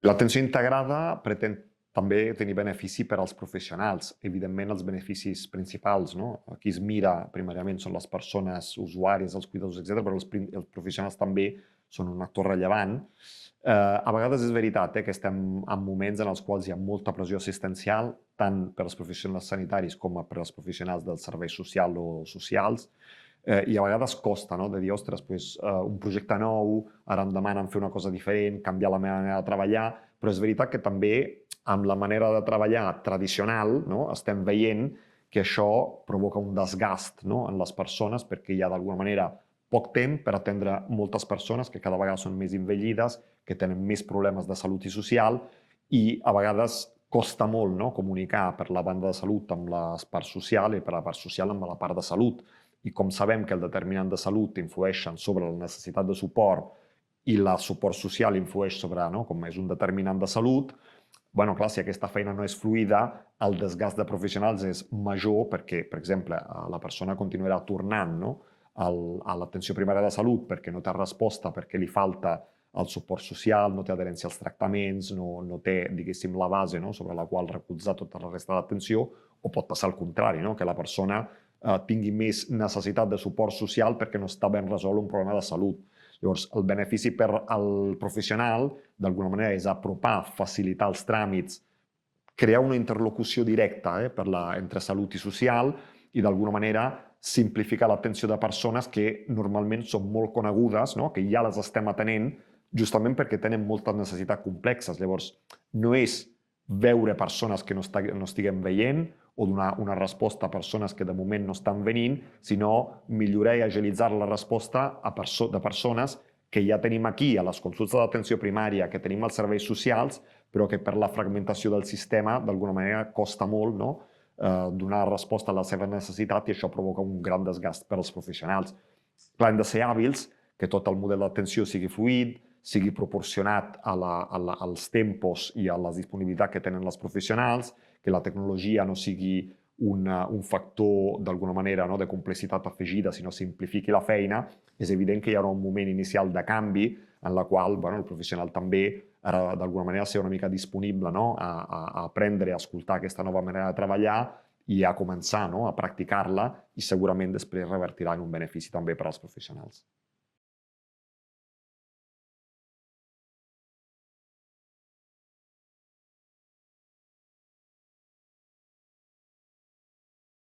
L'atenció integrada pretén també tenir benefici per als professionals. Evidentment, els beneficis principals, no? Aquí es mira primàriament són les persones usuàries, els cuidadors, etc., però els professionals també són un actor rellevant. A vegades és veritat que estem en moments en els quals hi ha molta pressió assistencial, tant per als professionals sanitaris com per als professionals dels serveis socials o socials, i a vegades costa, no?, de dir, ostres, un projecte nou, ara em demanen fer una cosa diferent, canviar la meva manera de treballar, però és veritat que també amb la manera de treballar tradicional, no?, estem veient que això provoca un desgast, no?, en les persones perquè hi ha d'alguna manera poc temps per atendre moltes persones que cada vegada són més envellides, que tenen més problemes de salut i social i a vegades costa molt, no?, comunicar per la banda de salut amb la part social i per la part social amb la part de salut. I com sabem que el determinant de salut influeixen sobre la necessitat de suport i el suport social influeix sobre, no?, com és un determinant de salut, bueno, clar, si aquesta feina no és fluida, el desgast de professionals és major perquè, per exemple, la persona continuarà tornant, no?, a l'atenció primària de salut perquè no té resposta, perquè li falta el suport social, no té adherència als tractaments, no té, diguéssim, la base, no?, sobre la qual recolzar tota la resta d'atenció, o pot passar al contrari, no?, que la persona tingui més necessitat de suport social perquè no està ben resolt un problema de salut. Llavors, el benefici per al professional, d'alguna manera, és apropar, facilitar els tràmits, crear una interlocució directa entre salut i social i, d'alguna manera, simplificar l'atenció de persones que normalment són molt conegudes, no?, que ja les estem atenent, justament perquè tenen moltes necessitats complexes. Llavors, no és veure persones que no estiguem veient o donar una resposta a persones que de moment no estan venint, sinó millorar i agilitzar la resposta de persones que ja tenim aquí a les consultes d'atenció primària, que tenim als serveis socials, però que per la fragmentació del sistema, d'alguna manera, costa molt, no?, donar resposta a la seva necessitat i això provoca un gran desgast per als professionals. Clar, hem de ser hàbils, que tot el model d'atenció sigui fluid, sigui proporcionat als tempos i a la disponibilitat que tenen els professionals, que la tecnologia no sigui un factor, d'alguna manera, no?, de complexitat afegida, sinó simplifiqui la feina. És evident que hi haurà un moment inicial de canvi en la qual, bueno, el professional també ha d'alguna manera ser una mica disponible, no?, a aprendre, a escoltar aquesta nova manera de treballar i a començar, no?, a practicar-la i segurament després revertirà en un benefici també per als professionals.